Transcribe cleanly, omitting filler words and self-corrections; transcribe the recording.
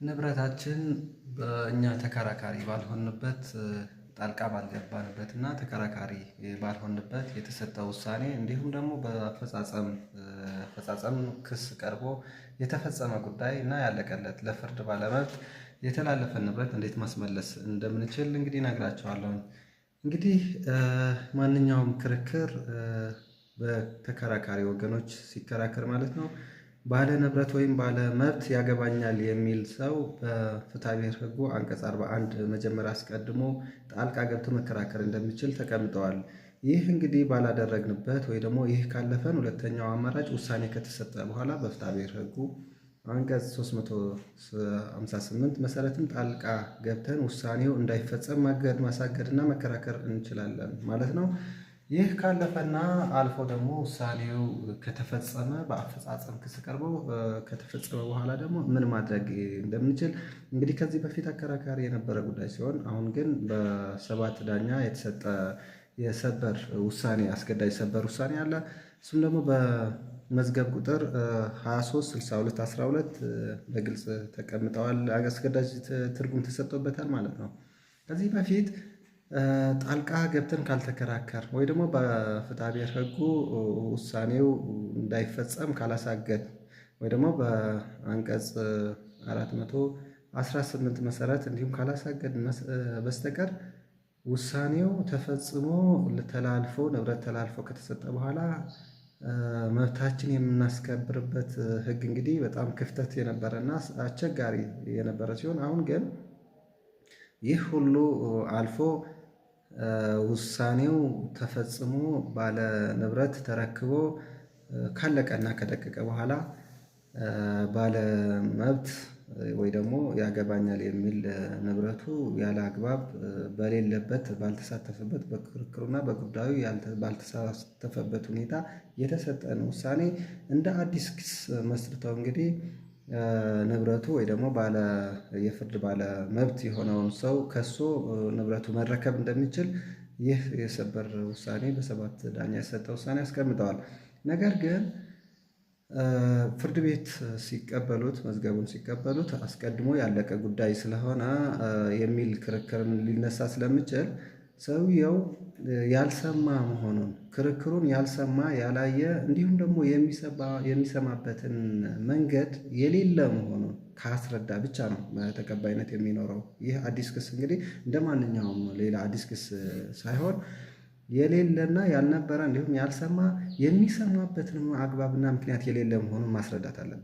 ንብረታችን በእኛ ተከራካሪ ባልሆንበት ጣልቃ ባልገባንበት እና ተከራካሪ ባልሆንበት የተሰጠው ውሳኔ እንዲሁም ደግሞ በአፈጻጸም ክስ ቀርቦ የተፈጸመ ጉዳይ እና ያለቀለት ለፍርድ ባለመብት የተላለፈ ንብረት እንዴት ማስመለስ እንደምንችል እንግዲህ እነግራችኋለሁ። እንግዲህ ማንኛውም ክርክር በተከራካሪ ወገኖች ሲከራከር ማለት ነው ባለ ንብረት ወይም ባለ መብት ያገባኛል የሚል ሰው በፍትሐብሔር ሕጉ አንቀጽ 41 መጀመሪያ አስቀድሞ ጣልቃ ገብቶ መከራከር እንደሚችል ተቀምጠዋል። ይህ እንግዲህ ባላደረግንበት ወይ ደግሞ ይህ ካለፈን ሁለተኛው አማራጭ ውሳኔ ከተሰጠ በኋላ በፍትሐብሔር ሕጉ አንቀጽ 358 መሰረትም ጣልቃ ገብተን ውሳኔው እንዳይፈጸም ማገድ ማሳገድና መከራከር እንችላለን ማለት ነው። ይህ ካለፈና አልፎ ደግሞ ውሳኔው ከተፈጸመ በአፈጻጸም ክስ ቀርቦ ከተፈጸመ በኋላ ደግሞ ምን ማድረግ እንደምንችል እንግዲህ ከዚህ በፊት አከራካሪ የነበረ ጉዳይ ሲሆን አሁን ግን በሰባት ዳኛ የተሰጠ የሰበር ውሳኔ አስገዳጅ ሰበር ውሳኔ አለ። እሱም ደግሞ በመዝገብ ቁጥር 236212 በግልጽ ተቀምጠዋል። አስገዳጅ ትርጉም ተሰጥቶበታል ማለት ነው። ከዚህ በፊት ጣልቃ ገብተን ካልተከራከር ወይ ደግሞ በፍትሐብሔር ሕጉ ውሳኔው እንዳይፈጸም ካላሳገድ ወይ ደግሞ በአንቀጽ 418 መሰረት እንዲሁም ካላሳገድ በስተቀር ውሳኔው ተፈጽሞ ተላልፎ ንብረት ተላልፎ ከተሰጠ በኋላ መብታችን የምናስከብርበት ሕግ እንግዲህ በጣም ክፍተት የነበረና አስቸጋሪ የነበረ ሲሆን አሁን ግን ይህ ሁሉ አልፎ ውሳኔው ተፈጽሞ ባለ ንብረት ተረክቦ ካለቀና ከደቀቀ በኋላ ባለ መብት ወይ ደግሞ ያገባኛል የሚል ንብረቱ ያለ አግባብ በሌለበት ባልተሳተፈበት በክርክሩና በጉዳዩ ባልተሳተፈበት ሁኔታ የተሰጠን ውሳኔ እንደ አዲስ ክስ መስርተው እንግዲህ ንብረቱ ወይ ደግሞ የፍርድ ባለ መብት የሆነውን ሰው ከሶ ንብረቱ መረከብ እንደሚችል ይህ የሰበር ውሳኔ በሰባት ዳኛ የተሰጠ ውሳኔ ያስቀምጠዋል። ነገር ግን ፍርድ ቤት ሲቀበሉት መዝገቡን ሲቀበሉት አስቀድሞ ያለቀ ጉዳይ ስለሆነ የሚል ክርክርን ሊነሳ ስለሚችል ሰውየው ያልሰማ መሆኑን ክርክሩን ያልሰማ ያላየ እንዲሁም ደግሞ የሚሰማበትን መንገድ የሌለ መሆኑን ካስረዳ ብቻ ነው ተቀባይነት የሚኖረው። ይህ አዲስ ክስ እንግዲህ እንደማንኛውም ሌላ አዲስ ክስ ሳይሆን የሌለና ያልነበረ እንዲሁም ያልሰማ የሚሰማበትን አግባብና ምክንያት የሌለ መሆኑን ማስረዳት አለበት።